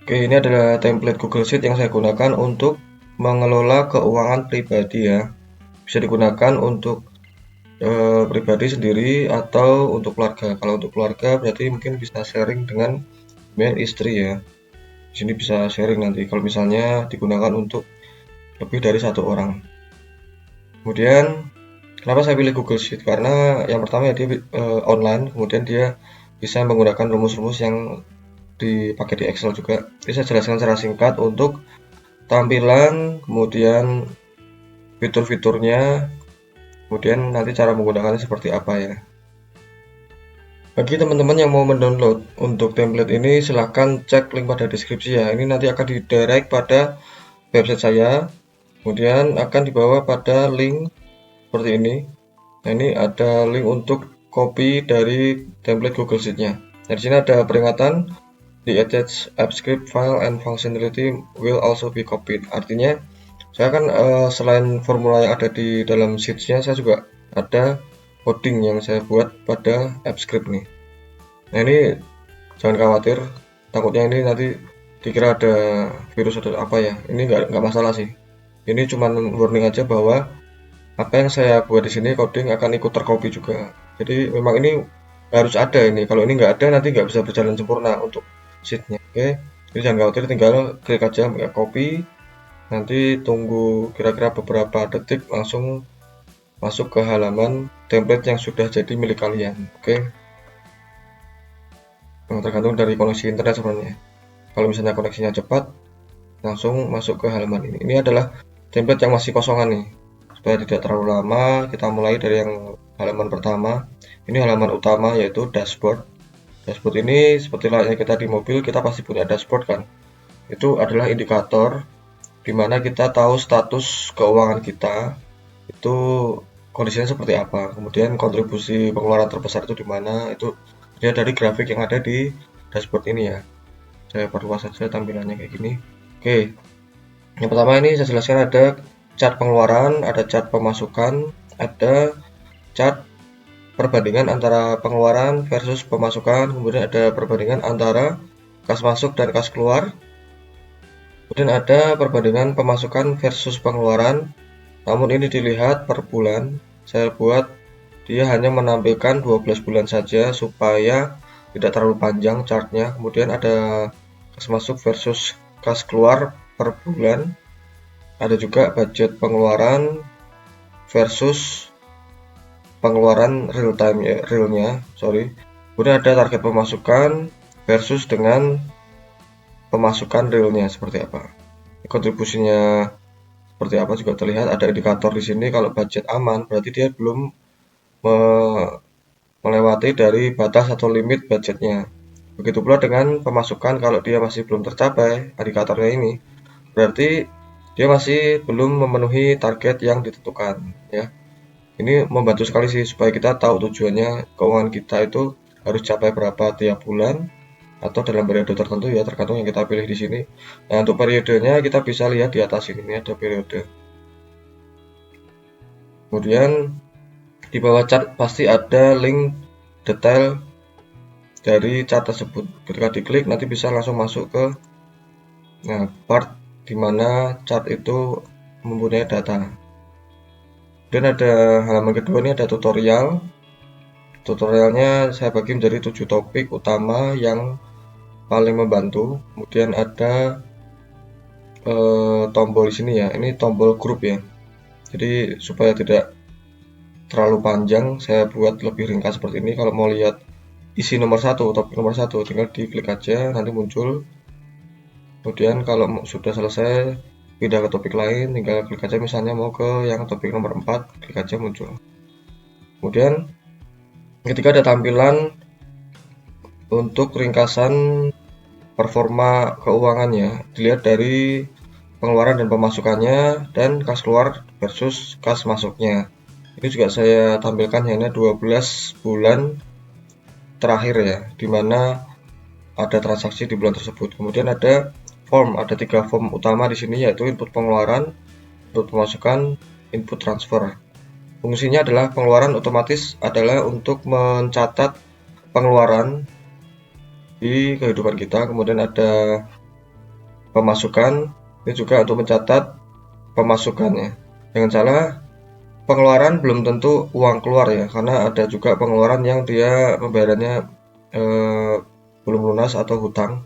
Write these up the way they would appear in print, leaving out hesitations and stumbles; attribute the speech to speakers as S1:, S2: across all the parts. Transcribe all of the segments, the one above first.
S1: Oke, ini adalah template Google Sheet yang saya gunakan untuk mengelola keuangan pribadi ya. Bisa digunakan untuk pribadi sendiri atau untuk keluarga. Kalau untuk keluarga berarti mungkin bisa sharing dengan email istri ya. Di sini bisa sharing nanti kalau misalnya digunakan untuk lebih dari satu orang. Kemudian kenapa saya pilih Google Sheet? Karena yang pertama ya dia online, kemudian dia bisa menggunakan rumus-rumus yang dipakai di Excel juga. Jadi saya jelaskan secara singkat untuk tampilan, kemudian fitur-fiturnya, kemudian nanti cara menggunakannya seperti apa ya. Bagi teman-teman yang mau mendownload untuk template ini, silahkan cek link pada deskripsi ya. Ini nanti akan didirect pada website saya, kemudian akan dibawa pada link seperti ini. Nah, ini ada link untuk copy dari template Google Sheet-nya. Nah, di sini ada peringatan, the attached app script file and functionality will also be copied. Artinya, saya kan selain formula yang ada di dalam sheet-nya, saya juga ada coding yang saya buat pada app script nih. Nah, ini jangan khawatir, takutnya ini nanti dikira ada virus atau apa ya. Ini nggak masalah sih. Ini cuma warning aja bahwa apa yang saya buat di sini coding akan ikut tercopy juga. Jadi memang ini harus ada ini. Kalau ini nggak ada nanti nggak bisa berjalan sempurna untuk sheetnya. Oke, jadi jangan khawatir, tinggal klik aja copy. Nanti tunggu kira-kira beberapa detik langsung masuk ke halaman template yang sudah jadi milik kalian. Oke, tergantung dari koneksi internet sebenarnya. Kalau misalnya koneksinya cepat, langsung masuk ke halaman ini. Ini adalah template yang masih kosongan nih. Supaya tidak terlalu lama, kita mulai dari yang halaman pertama. Ini halaman utama yaitu dashboard. Dashboard ini seperti layaknya kita di mobil, kita pasti punya dashboard kan. Itu adalah indikator di mana kita tahu status keuangan kita itu kondisinya seperti apa. Kemudian kontribusi pengeluaran terbesar itu di mana, itu dia dari grafik yang ada di dashboard ini ya. Saya perluas saja tampilannya kayak gini. Oke, yang pertama ini saya jelaskan ada chart pengeluaran, ada chart pemasukan, ada chart perbandingan antara pengeluaran versus pemasukan, kemudian ada perbandingan antara kas masuk dan kas keluar, kemudian ada perbandingan pemasukan versus pengeluaran, namun ini dilihat per bulan. Saya buat dia hanya menampilkan 12 bulan saja supaya tidak terlalu panjang chartnya. Kemudian ada kas masuk versus kas keluar per bulan, ada juga budget pengeluaran versus pengeluaran real time ya, realnya, sorry. Kemudian ada target pemasukan versus dengan pemasukan realnya seperti apa. Kontribusinya seperti apa juga terlihat, ada indikator di sini. Kalau budget aman berarti dia belum melewati dari batas atau limit budgetnya. Begitu pula dengan pemasukan, kalau dia masih belum tercapai indikatornya ini, berarti dia masih belum memenuhi target yang ditentukan ya. Ini membantu sekali sih supaya kita tahu tujuannya keuangan kita itu harus capai berapa tiap bulan atau dalam periode tertentu ya, tergantung yang kita pilih di sini. Nah, untuk periodenya kita bisa lihat di atas ini ada periode. Kemudian di bawah chart pasti ada link detail dari chart tersebut. Ketika diklik nanti bisa langsung masuk ke part di mana chart itu mempunyai data. Dan ada halaman kedua ini ada tutorial. Tutorialnya saya bagi menjadi 7 topik utama yang paling membantu. Kemudian ada tombol di sini ya. Ini tombol grup ya. Jadi supaya tidak terlalu panjang, saya buat lebih ringkas seperti ini. Kalau mau lihat isi nomor 1, topik nomor 1, tinggal diklik aja, nanti muncul. Kemudian kalau sudah selesai, pindah ke topik lain, tinggal klik aja, misalnya mau ke yang topik nomor 4, klik aja muncul. Kemudian ketika ada tampilan untuk ringkasan performa keuangannya, dilihat dari pengeluaran dan pemasukannya dan kas keluar versus kas masuknya. Ini juga saya tampilkan hanya 12 bulan terakhir ya, dimana ada transaksi di bulan tersebut. Kemudian ada form, ada 3 form utama di sini, yaitu input pengeluaran, input pemasukan, input transfer. Fungsinya adalah pengeluaran otomatis adalah untuk mencatat pengeluaran di kehidupan kita. Kemudian ada pemasukan, ini juga untuk mencatat pemasukannya. Jangan salah, pengeluaran belum tentu uang keluar ya, karena ada juga pengeluaran yang dia pembayarannya belum lunas atau hutang.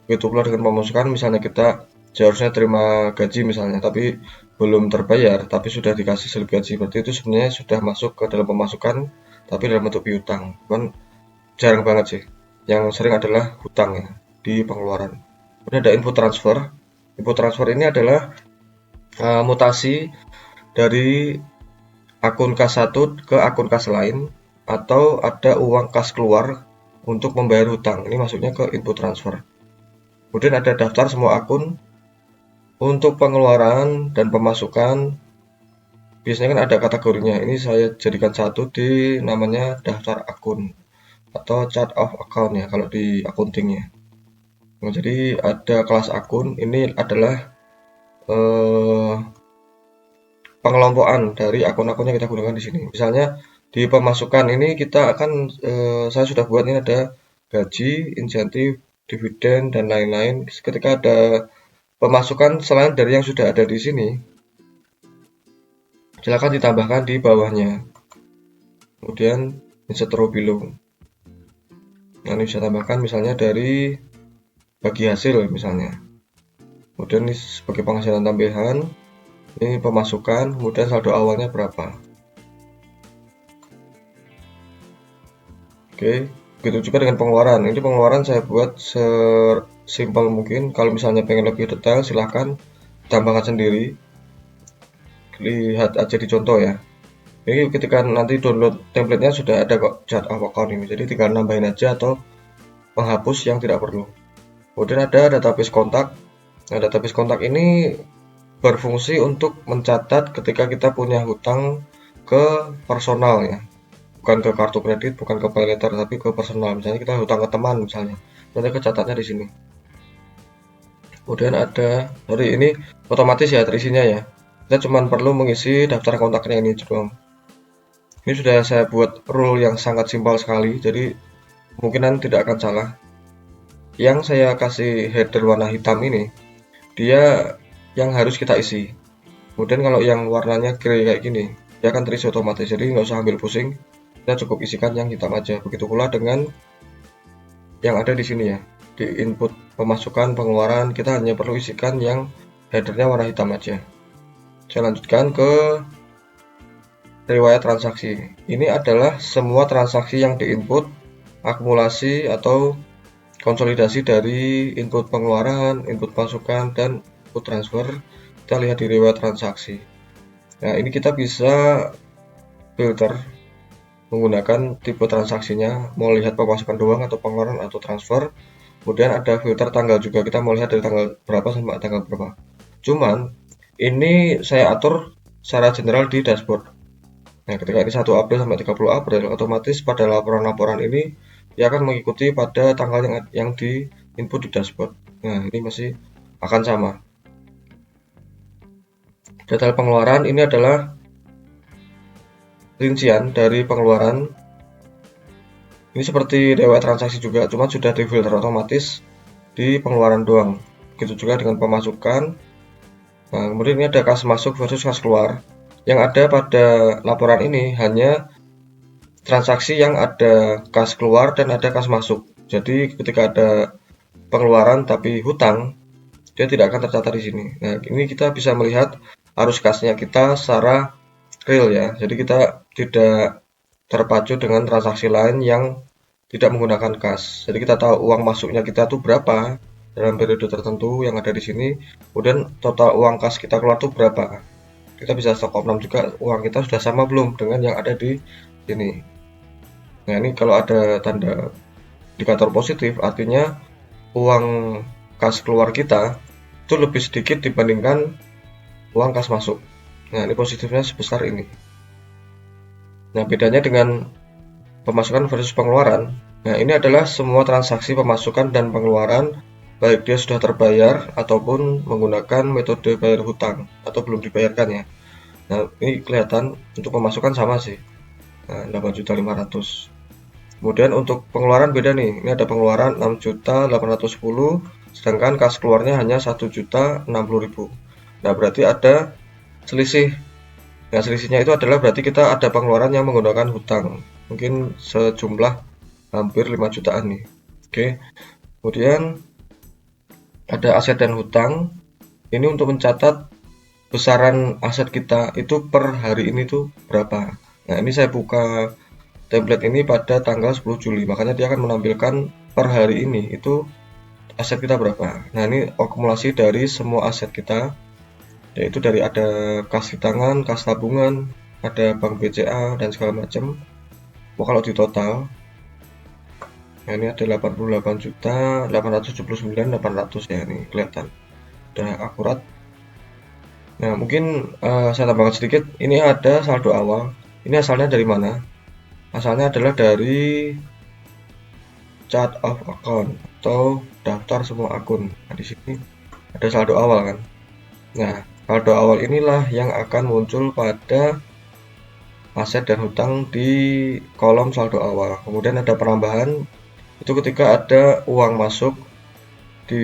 S1: Begitu pula dengan pemasukan, misalnya kita seharusnya terima gaji misalnya, tapi belum terbayar, tapi sudah dikasih slip gaji, berarti itu sebenarnya sudah masuk ke dalam pemasukan, tapi dalam bentuk piutang. Cuman jarang banget sih. Yang sering adalah hutang ya di pengeluaran. Kemudian ada input transfer. Input transfer ini adalah mutasi dari akun kas satu ke akun kas lain, atau ada uang kas keluar untuk membayar hutang. Ini masuknya ke input transfer. Kemudian ada daftar semua akun. Untuk pengeluaran dan pemasukan biasanya kan ada kategorinya. Ini saya jadikan satu di namanya daftar akun atau chart of account ya kalau di accountingnya. Nah, jadi ada kelas akun. Ini adalah pengelompokan dari akun-akun yang kita gunakan di sini. Misalnya di pemasukan ini kita akan saya sudah buat ini ada gaji, insentif, dividen dan lain-lain. Ketika ada pemasukan selain dari yang sudah ada di sini, silakan ditambahkan di bawahnya. Kemudian insert row below. Nah, ini bisa tambahkan misalnya dari bagi hasil misalnya. Kemudian ini sebagai penghasilan tambahan, ini pemasukan, kemudian saldo awalnya berapa. Oke, begitu juga dengan pengeluaran. Ini pengeluaran saya buat sesimpel mungkin. Kalau misalnya pengen lebih detail, silahkan tambahkan sendiri. Lihat aja di contoh ya. Ini ketika nanti download template-nya sudah ada kok chart of account ini. Jadi tinggal nambahin aja atau menghapus yang tidak perlu. Kemudian ada database kontak. Nah, database kontak ini berfungsi untuk mencatat ketika kita punya hutang ke personal ya. Bukan ke kartu kredit, bukan ke pay letter, tapi ke personal. Misalnya kita hutang ke teman misalnya. Nanti kecatatnya di sini. Kemudian ada, ini otomatis ya terisinya ya. Kita cuma perlu mengisi daftar kontaknya ini doang. Ini sudah saya buat rule yang sangat simpel sekali, jadi kemungkinan tidak akan salah. Yang saya kasih header warna hitam ini, dia yang harus kita isi. Kemudian kalau yang warnanya grey kayak gini, dia akan terisi otomatis, jadi nggak usah ambil pusing. Kita cukup isikan yang hitam aja. Begitu pula dengan yang ada di sini ya, di input pemasukan pengeluaran, kita hanya perlu isikan yang headernya warna hitam aja. Saya lanjutkan ke riwayat transaksi. Ini adalah semua transaksi yang diinput, akumulasi atau konsolidasi dari input pengeluaran, input pemasukan, dan input transfer. Kita lihat di riwayat transaksi. Nah, ini kita bisa filter menggunakan tipe transaksinya, mau lihat pemasukan doang atau pengeluaran atau transfer. Kemudian ada filter tanggal juga, kita mau lihat dari tanggal berapa sampai tanggal berapa. Cuman ini saya atur secara general di dashboard. Nah, ketika ini 1 April sampai 30 April, otomatis pada laporan-laporan ini dia akan mengikuti pada tanggal yang di input di dashboard. Nah, ini masih akan sama. Detail pengeluaran ini adalah rincian dari pengeluaran. Ini seperti riwayat transaksi juga, cuma sudah difilter otomatis di pengeluaran doang. Begitu juga dengan pemasukan. Nah, kemudian ini ada kas masuk versus kas keluar. Yang ada pada laporan ini hanya transaksi yang ada kas keluar dan ada kas masuk. Jadi ketika ada pengeluaran tapi hutang, dia tidak akan tercatat di sini. Nah, ini kita bisa melihat arus kasnya kita secara real ya. Jadi kita tidak terpacu dengan transaksi lain yang tidak menggunakan kas. Jadi kita tahu uang masuknya kita tuh berapa dalam periode tertentu yang ada di sini. Kemudian total uang kas kita keluar tuh berapa. Kita bisa stock opnam juga uang kita sudah sama belum dengan yang ada di sini. Nah, ini kalau ada tanda indikator positif, artinya uang kas keluar kita itu lebih sedikit dibandingkan uang kas masuk. Nah, ini positifnya sebesar ini. Nah, bedanya dengan pemasukan versus pengeluaran. Nah, ini adalah semua transaksi pemasukan dan pengeluaran, baik dia sudah terbayar ataupun menggunakan metode bayar hutang atau belum dibayarkan ya. Nah, ini kelihatan untuk pemasukan sama sih. Nah, 8.500.000. Kemudian untuk pengeluaran beda nih, ini ada pengeluaran 6.810.000, sedangkan kas keluarnya hanya 1.060.000. Nah, berarti ada selisih. Nah, selisihnya itu adalah berarti kita ada pengeluaran yang menggunakan hutang, mungkin sejumlah hampir 5 jutaan nih. Oke, kemudian ada aset dan hutang. Ini untuk mencatat besaran aset kita itu per hari ini tuh berapa. Nah, ini saya buka template ini pada tanggal 10 Juli, makanya dia akan menampilkan per hari ini itu aset kita berapa. Nah, ini akumulasi dari semua aset kita, yaitu dari ada kas sitangan, kas tabungan, ada bank BCA dan segala macam. Kalau di total, nah ini ada 88.879.800 ya, ini kelihatan udah akurat. Nah, mungkin saya tambahkan sedikit, ini ada saldo awal. Ini asalnya dari mana? Asalnya adalah dari chart of account atau daftar semua akun. Nah, di sini ada saldo awal kan. Nah, saldo awal inilah yang akan muncul pada aset dan hutang di kolom saldo awal. Kemudian ada penambahan, itu ketika ada uang masuk di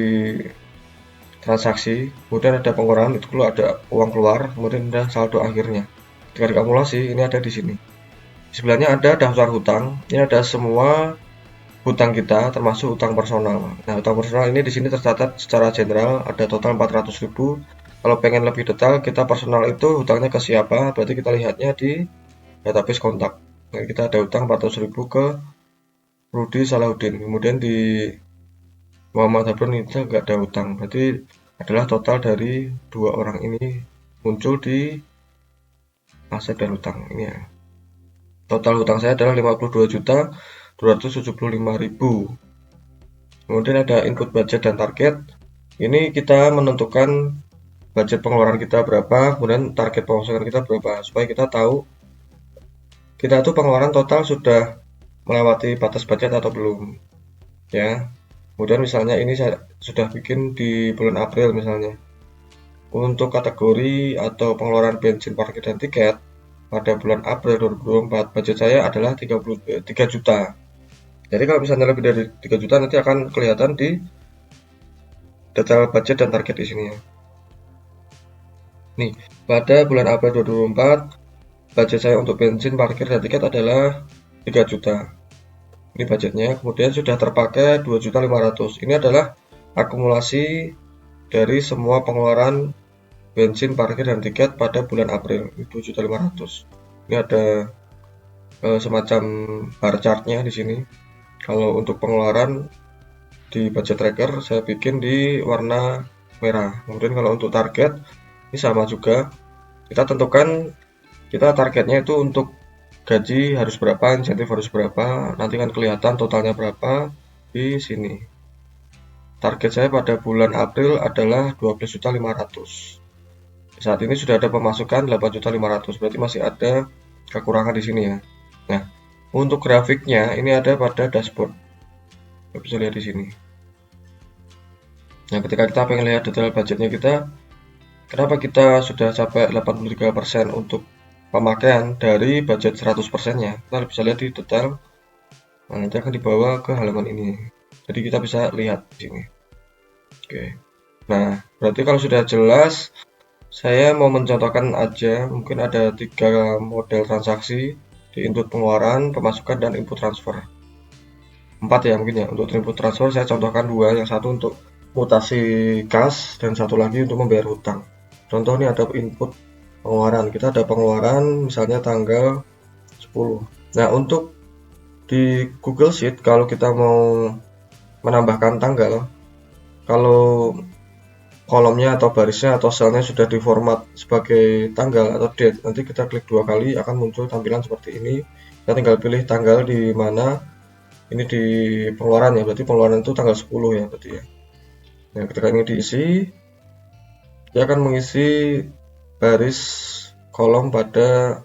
S1: transaksi, kemudian ada pengurangan, itu kalau ada uang keluar, kemudian ada saldo akhirnya. Ketika diakumulasi, ini ada di sini. Di sebelahnya ada daftar hutang, ini ada semua hutang kita, termasuk hutang personal. Nah, hutang personal ini di sini tercatat secara general ada total 400.000. Kalau pengen lebih detail, kita personal itu hutangnya ke siapa, berarti kita lihatnya di database kontak. Nah, kita ada hutang 400.000 ke Rudi Salahuddin, kemudian di Muhammad Habrun itu nggak ada hutang, berarti adalah total dari dua orang ini muncul di aset dan hutang ini ya. Total hutang saya adalah 52.275.000. Kemudian ada input budget dan target. Ini kita menentukan budget pengeluaran kita berapa, kemudian target pemasukan kita berapa, supaya kita tahu kita tuh pengeluaran total sudah melewati batas budget atau belum ya. Kemudian misalnya ini saya sudah bikin di bulan April misalnya. Untuk kategori atau pengeluaran bensin, parkir, dan tiket pada bulan April 2024 budget saya adalah 3 juta. Jadi kalau misalnya lebih dari 3 juta nanti akan kelihatan di detail budget dan target di sini ya. Nih, pada bulan April 2024 budget saya untuk bensin, parkir, dan tiket adalah 3 juta. Ini budgetnya, kemudian sudah terpakai 2.500.000. Ini adalah akumulasi dari semua pengeluaran bensin, parkir, dan tiket pada bulan April. 2.500.000. Ini ada semacam bar chartnya di sini. Kalau untuk pengeluaran di budget tracker saya bikin di warna merah. Kemudian kalau untuk target ini sama juga. Kita tentukan kita targetnya itu untuk gaji harus berapa, insentif harus berapa, nanti kan kelihatan totalnya berapa di sini. Target saya pada bulan April adalah 12.500.000. Saat ini sudah ada pemasukan 8.500.000, berarti masih ada kekurangan di sini ya. Nah, untuk grafiknya ini ada pada dashboard. Kita bisa lihat di sini. Nah, ketika kita pengen lihat detail budgetnya kita, kenapa kita sudah sampai 83% untuk pemakaian dari budget 100%-nya, kita bisa lihat di detail. Nah, nanti akan dibawa ke halaman ini, jadi kita bisa lihat di sini. Oke, nah berarti kalau sudah jelas, saya mau mencontohkan aja. Mungkin ada 3 model transaksi di input pengeluaran, pemasukan, dan input transfer. 4 ya mungkin ya. Untuk input transfer saya contohkan 2, yang satu untuk mutasi kas dan satu lagi untuk membayar hutang. Contoh ini ada input pengeluaran, kita ada pengeluaran misalnya tanggal 10. Nah, untuk di Google Sheet kalau kita mau menambahkan tanggal, kalau kolomnya atau barisnya atau selnya sudah diformat sebagai tanggal atau date, nanti kita klik 2 kali akan muncul tampilan seperti ini. Kita tinggal pilih tanggal di mana. Ini di pengeluaran ya, berarti pengeluaran itu tanggal 10 ya berarti ya. Nah, ketika ini diisi, dia akan mengisi baris kolom pada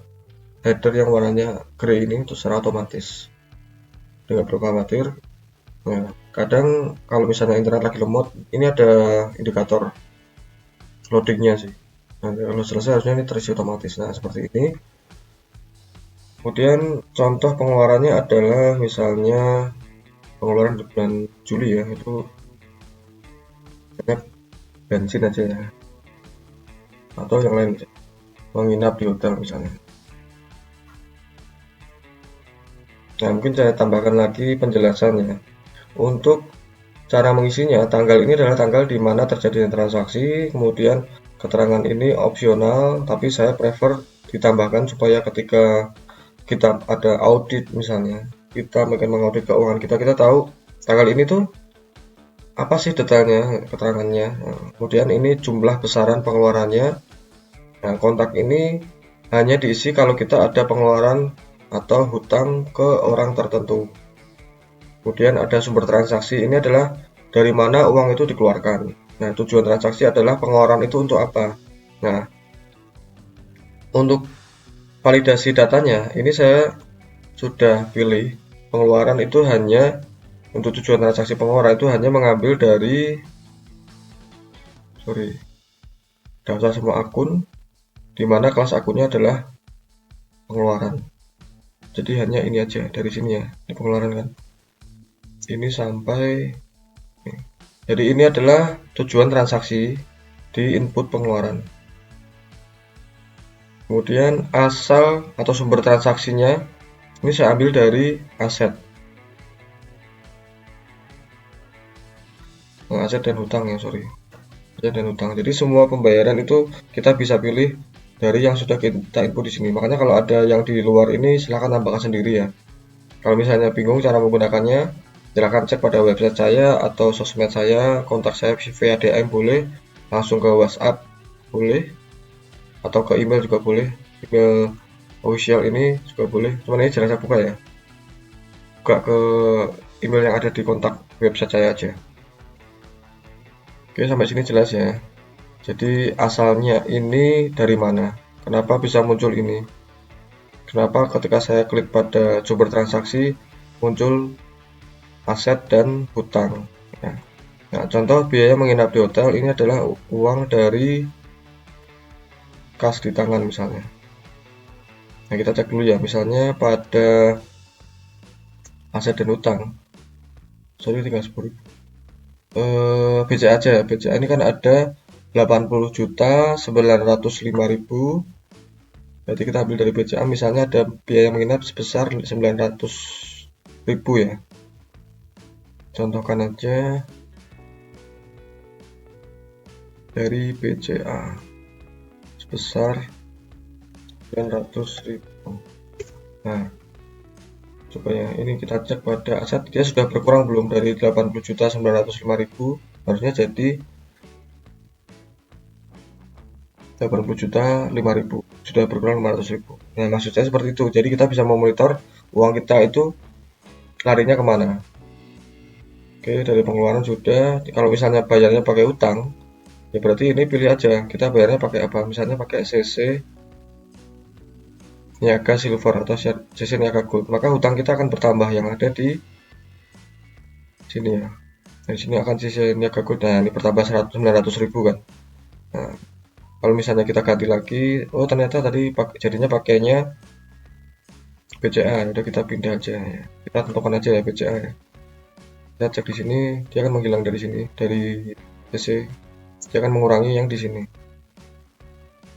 S1: header yang warnanya grey ini itu secara otomatis. Tidak perlu khawatir. Nah, kadang kalau misalnya internet lagi lemot, ini ada indikator loadingnya sih. Nah, kalau selesai harusnya ini terisi otomatis. Nah, seperti ini. Kemudian contoh pengeluarannya adalah misalnya pengeluaran di bulan Juli ya, itu banyak bensin aja ya, atau yang lain, menginap di hotel misalnya. Nah, mungkin saya tambahkan lagi penjelasannya. Untuk cara mengisinya, tanggal ini adalah tanggal di mana terjadinya transaksi, kemudian keterangan ini opsional, tapi saya prefer ditambahkan supaya ketika kita ada audit misalnya, kita mungkin mengaudit keuangan kita, kita tahu tanggal ini tuh apa sih detailnya, keterangannya. Nah, kemudian ini jumlah besaran pengeluarannya. Nah, kontak ini hanya diisi kalau kita ada pengeluaran atau hutang ke orang tertentu. Kemudian ada sumber transaksi, ini adalah dari mana uang itu dikeluarkan. Nah, tujuan transaksi adalah pengeluaran itu untuk apa. Nah, untuk validasi datanya, ini saya sudah pilih pengeluaran itu hanya untuk tujuan transaksi pengeluaran itu hanya mengambil dari daftar semua akun, di mana kelas akunnya adalah pengeluaran. Jadi hanya ini aja dari sini ya, ini pengeluaran kan. Ini sampai ini. Jadi ini adalah tujuan transaksi di input pengeluaran. Kemudian asal atau sumber transaksinya ini saya ambil dari aset. Aset dan hutang ya, aset dan hutang. Jadi semua pembayaran itu kita bisa pilih dari yang sudah kita input di sini. Makanya kalau ada yang di luar ini silahkan tambahkan sendiri ya. Kalau misalnya bingung cara menggunakannya, silahkan cek pada website saya atau sosmed saya, kontak saya via DM boleh, langsung ke WhatsApp boleh, atau ke email juga boleh. Email official ini juga boleh. Cuman ini jarang saya buka ya. Buka ke email yang ada di kontak website saya aja. Oke, sampai sini jelas ya. Jadi asalnya ini dari mana? Kenapa bisa muncul ini? Kenapa ketika saya klik pada sumber transaksi muncul aset dan hutang? Nah, contoh biaya menginap di hotel ini adalah uang dari kas di tangan misalnya. Nah, kita cek dulu ya, misalnya pada aset dan hutang. Tinggal 10.000. BCA aja, BCA ini kan ada 80.905.000. Berarti kita ambil dari BCA, misalnya ada biaya menginap sebesar 900.000 ya. Contohkan aja dari BCA sebesar 900.000. Nah, coba ya, ini kita cek pada aset, dia sudah berkurang belum dari 80.905.000, harusnya jadi 80.005.000, sudah berkurang 500.000. Nah, maksud saya seperti itu. Jadi kita bisa memonitor uang kita itu larinya kemana. Oke, dari pengeluaran sudah. Kalau misalnya bayarnya pakai utang, ya berarti ini pilih aja kita bayarnya pakai apa. Misalnya pakai CC Niaga Silver atau CC Niaga Gold, maka hutang kita akan bertambah yang ada di sini ya. Di sini akan CC Niaga Gold. Nah, ini bertambah 900.000 kan. Nah, kalau misalnya kita ganti lagi, oh ternyata tadi jadinya pakainya BCA, udah kita pindah aja ya. Kita tentukan aja ya BCA ya. Kita cek di sini, dia akan menghilang dari sini, dari CC, dia akan mengurangi yang di sini.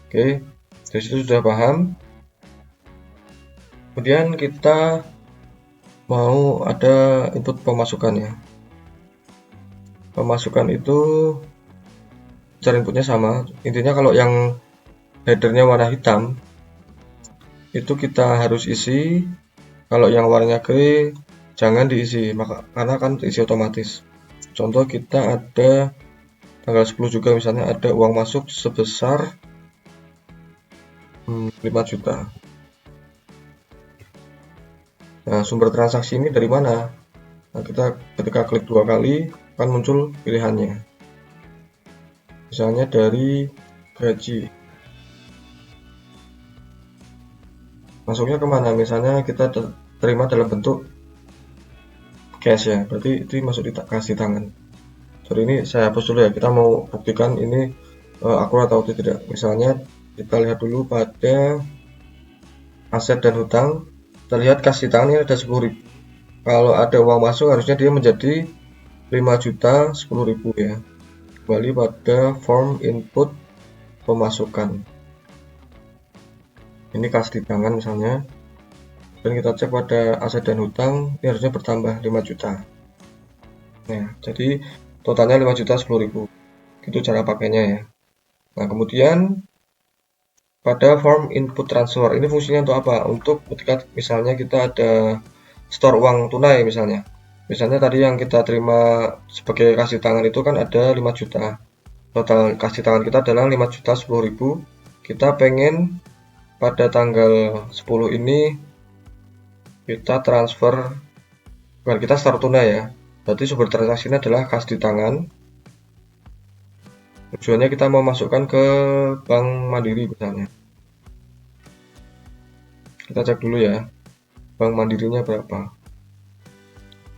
S1: Oke, dari situ sudah paham. Kemudian kita mau ada input pemasukan ya. Pemasukan itu cara inputnya sama. Intinya kalau yang headernya warna hitam itu kita harus isi. Kalau yang warnanya grey jangan diisi, karena kan diisi otomatis. Contoh kita ada tanggal 10 juga, misalnya ada uang masuk sebesar 5 juta. Nah, sumber transaksi ini dari mana? Nah, kita ketika klik 2 kali akan muncul pilihannya. Misalnya dari gaji. Masuknya kemana? Misalnya kita terima dalam bentuk cash ya, berarti itu masuk di kas di tangan. Sorry, ini saya hapus dulu ya, kita mau buktikan ini akurat atau tidak. Misalnya kita lihat dulu pada aset dan hutang. terlihat kas di tangan ini ada 10.000. Kalau ada uang masuk harusnya dia menjadi 5.010.000 ya. Kembali pada form input pemasukan. Ini kas di tangan misalnya. Dan kita cek pada aset dan hutang, ini harusnya bertambah 5 juta. Nah, jadi totalnya 5.010.000. Itu cara pakainya ya. Nah, kemudian pada form input transfer, ini fungsinya untuk apa? Untuk ketika misalnya kita ada store uang tunai misalnya. Misalnya tadi yang kita terima sebagai kas di tangan itu kan ada 5 juta. Total kas di tangan kita adalah 5.010.000. Kita pengen pada tanggal 10 ini kita transfer, bukan kita store tunai ya. Berarti sumber transaksinya adalah kas di tangan. Tujuannya kita mau masukkan ke Bank Mandiri misalnya. Kita cek dulu ya, Bank Mandirinya berapa.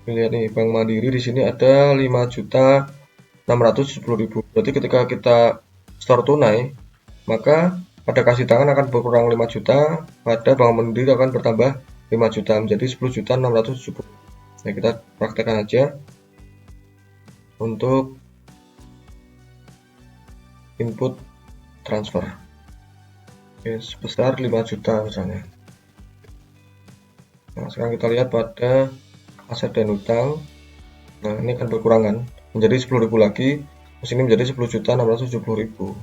S1: Lihat nih, Bank Mandiri di sini ada 5.670.000. Berarti ketika kita store tunai, maka pada kas di tangan akan berkurang 5 juta, pada Bank Mandiri akan bertambah 5 juta menjadi 10.670. Nah, kita praktekkan aja untuk input transfer. Oke, sebesar 5 juta misalnya. Nah, sekarang kita lihat pada aset dan hutang. Nah, ini akan berkurang kan, menjadi 10.000 lagi, terus ini menjadi 10.670.000.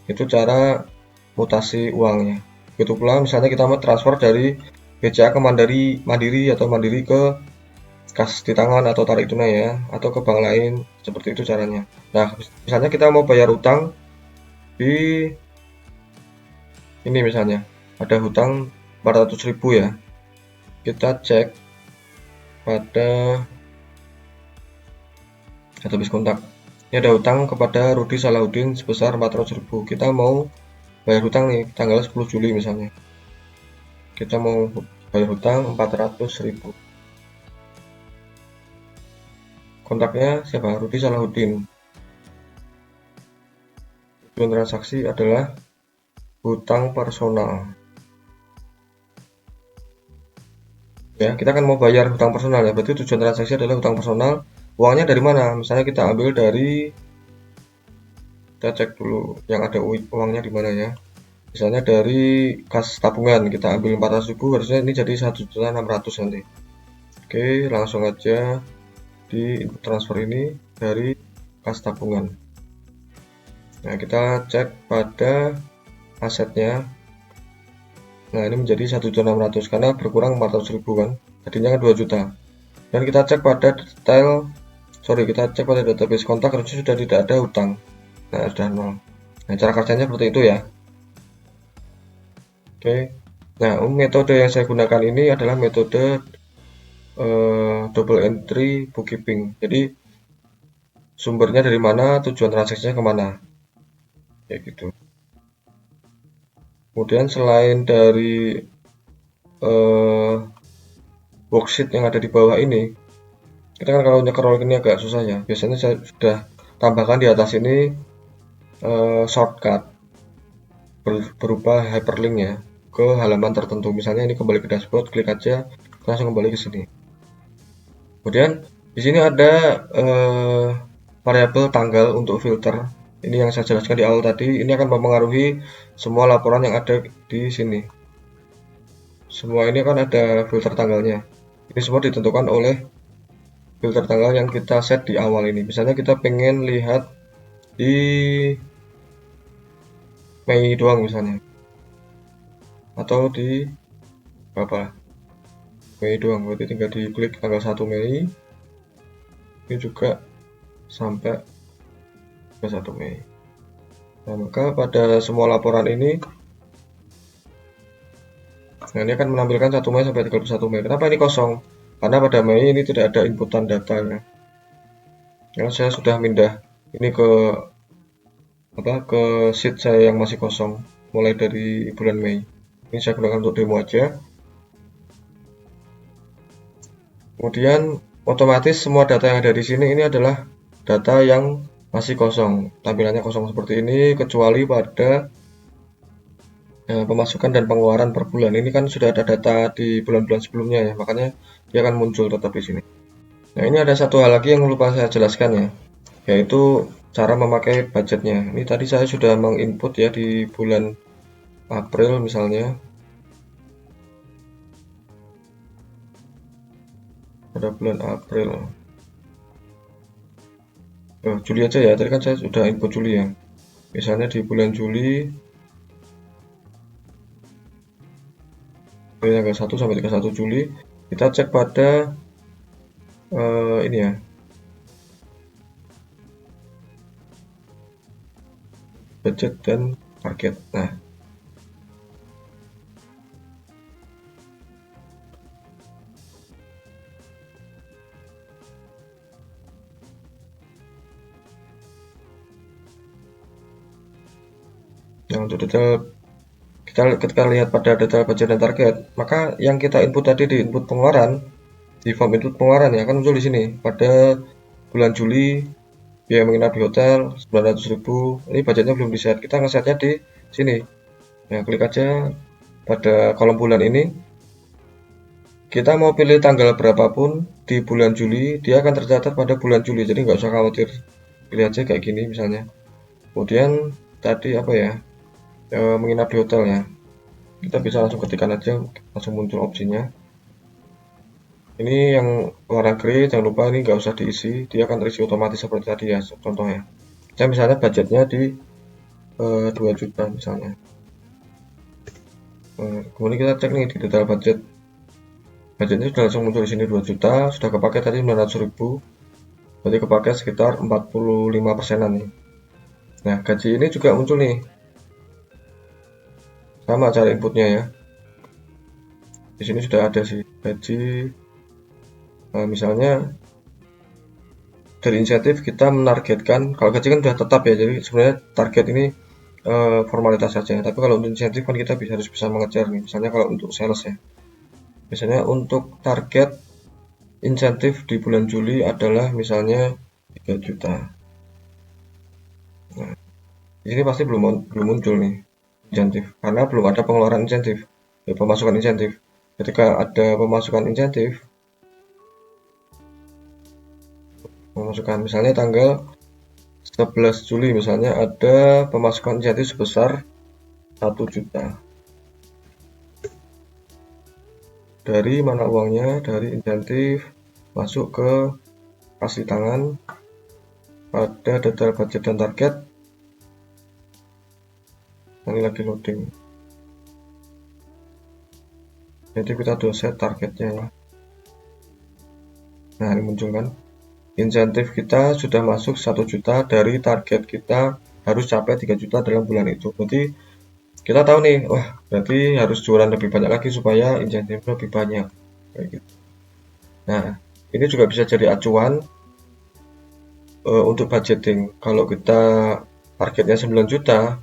S1: Itu cara mutasi uangnya. Begitu pula misalnya kita mau transfer dari BCA ke Mandiri atau Mandiri ke kas di tangan atau tarik tunai ya, atau ke bank lain, seperti itu caranya. Nah, misalnya kita mau bayar hutang di ini misalnya, ada hutang 400.000 ya. Kita cek pada database kontak. Ini ada hutang kepada Rudi Salahuddin sebesar 400.000. Kita mau bayar hutang nih tanggal 10 Juli misalnya. Kita mau bayar hutang 400.000. Kontaknya siapa? Rudi Salahuddin. Tujuan transaksi adalah hutang personal. Ya, kita kan mau bayar hutang personal ya. Berarti tujuan transaksi adalah hutang personal. Uangnya dari mana? Misalnya kita ambil dari, kita cek dulu yang ada uangnya di mana ya. Misalnya dari kas tabungan kita ambil 400.000, harusnya ini jadi 1.600.000 nanti. Oke, langsung aja di input transfer ini dari kas tabungan. Nah, kita cek pada asetnya. Nah, ini menjadi 1.600.000 karena berkurang 400.000 kan. Tadinya kan 2 juta. Dan kita cek pada kita cek pada database kontak, harusnya sudah tidak ada hutang. Nah, sudah nol. Nah, cara kerjanya seperti itu ya. Oke, nah metode yang saya gunakan ini adalah metode double entry bookkeeping. Jadi sumbernya dari mana, tujuan transaksinya kemana, kayak gitu. Kemudian selain dari worksheet yang ada di bawah ini, kita kan kalau nyekrol ini agak susah ya. Biasanya saya sudah tambahkan di atas ini shortcut berupa hyperlink ya ke halaman tertentu. Misalnya ini kembali ke dashboard, klik aja langsung kembali ke sini. Kemudian di sini ada variabel tanggal untuk filter. Ini yang saya jelaskan di awal tadi. Ini akan mempengaruhi semua laporan yang ada di sini. Semua ini akan ada filter tanggalnya. Ini semua ditentukan oleh filter tanggal yang kita set di awal ini. Misalnya kita pengen lihat di Mei doang misalnya, atau di berapa Mei doang, berarti tinggal diklik tanggal 1 Mei. Ini juga sampai ke 1 Mei. Nah, maka pada semua laporan ini, nah ini akan menampilkan 1 Mei sampai 31 Mei. Kenapa ini kosong? Karena pada Mei ini tidak ada inputan data ya. Karena saya sudah pindah ini ke sheet saya yang masih kosong mulai dari bulan Mei. Ini saya gunakan untuk demo aja. Kemudian otomatis semua data yang ada di sini ini adalah data yang masih kosong, tampilannya kosong seperti ini, kecuali pada Nah, pemasukan dan pengeluaran per bulan ini kan sudah ada data di bulan-bulan sebelumnya ya, makanya dia akan muncul tetap di sini. Nah, ini ada satu hal lagi yang lupa saya jelaskan ya, yaitu cara memakai budgetnya. Ini tadi saya sudah menginput ya di bulan April misalnya. Pada bulan April. Juli aja ya, tadi kan saya sudah input Juli ya. Misalnya di bulan Juli, dari tanggal 1 sampai 31 Juli, kita cek pada ini ya, budget dan target. Nah, untuk detail kita ketika lihat pada detail budget dan target, maka yang kita input tadi di input pengeluaran, di form input pengeluaran ya, kan muncul di sini pada bulan Juli biaya menginap di hotel 900.000. Ini budgetnya belum di set, kita ngesetnya di sini. Nah, klik aja pada kolom bulan ini, kita mau pilih tanggal berapapun di bulan Juli, dia akan tercatat pada bulan Juli, jadi nggak usah khawatir. Pilih aja kayak gini misalnya. Kemudian tadi apa ya, menginap di hotel ya, kita bisa langsung ketikkan aja, langsung muncul opsinya. Ini yang warna grey, jangan lupa ini nggak usah diisi, dia akan terisi otomatis seperti tadi ya, contohnya. Saya misalnya budgetnya di 2 juta misalnya. Kemudian kita cek nih di detail budget. Budgetnya sudah langsung muncul di sini 2 juta, sudah kepake tadi 900.000, berarti kepake sekitar 45%an nih. Nah, gaji ini juga muncul nih, sama cara inputnya ya. Di sini sudah ada sih gaji. Misalnya dari insentif kita menargetkan, kalau gaji kan sudah tetap ya, jadi sebenarnya target ini formalitas saja. Tapi kalau untuk insentif kan kita harus bisa mengejar nih. Misalnya kalau untuk sales ya, misalnya untuk target insentif di bulan Juli adalah misalnya 3 juta. Nah, di sini pasti belum muncul nih insentif karena belum ada pengeluaran insentif, ya, pemasukan insentif. Ketika ada pemasukan insentif, pemasukan misalnya tanggal 11 Juli misalnya ada pemasukan insentif sebesar 1 juta. Dari mana uangnya? Dari insentif, masuk ke kasih tangan, pada detail budget dan target. Ini lagi loading. Jadi kita udah set targetnya ya. Nah, ini muncul kan. Insentif kita sudah masuk 1 juta dari target kita harus capai 3 juta dalam bulan itu. Berarti kita tahu nih, wah berarti harus jualan lebih banyak lagi supaya insentif lebih banyak. Kayak gitu. Nah, ini juga bisa jadi acuan untuk budgeting. Kalau kita targetnya 9 juta,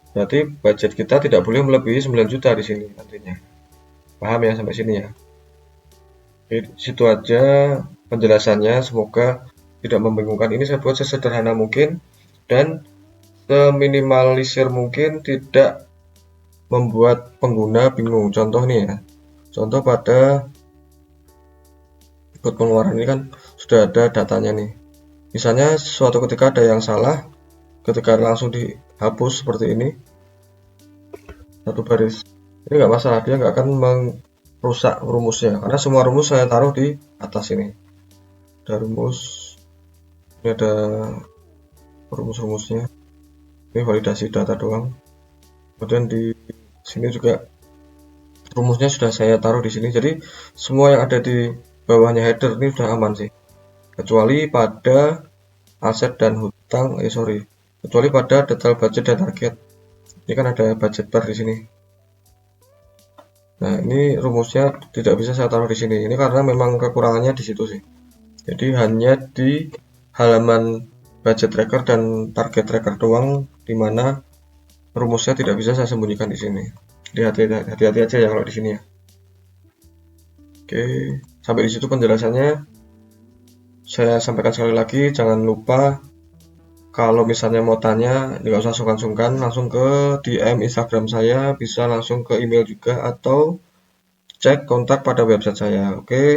S1: berarti budget kita tidak boleh melebihi 9 juta di sini nantinya. Paham ya sampai sini ya? Oke, situ aja penjelasannya, semoga tidak membingungkan. Ini saya buat sesederhana mungkin dan seminimalisir mungkin, tidak membuat pengguna bingung. Contoh nih ya, contoh pada input pengeluaran ini kan sudah ada datanya nih. Misalnya suatu ketika ada yang salah, ketika langsung dihapus seperti ini, satu baris, ini nggak masalah, dia nggak akan merusak rumusnya karena semua rumus saya taruh di atas ini. Ada rumus, ini ada rumus-rumusnya, ini validasi data doang. Kemudian di sini juga rumusnya sudah saya taruh di sini, jadi semua yang ada di bawahnya header ini sudah aman sih, kecuali pada aset dan hutang, kecuali pada detail budget dan target. Ini kan ada budget bar di sini. Nah, ini rumusnya tidak bisa saya taruh di sini. Ini karena memang kekurangannya di situ sih. Jadi hanya di halaman budget tracker dan target tracker doang, dimana rumusnya tidak bisa saya sembunyikan di sini. Jadi hati-hati aja ya kalau di sini ya. Oke, sampai di situ penjelasannya. Saya sampaikan sekali lagi, jangan lupa Kalau misalnya mau tanya, nggak usah sungkan-sungkan, langsung ke DM Instagram saya, bisa langsung ke email juga, atau cek kontak pada website saya. Oke.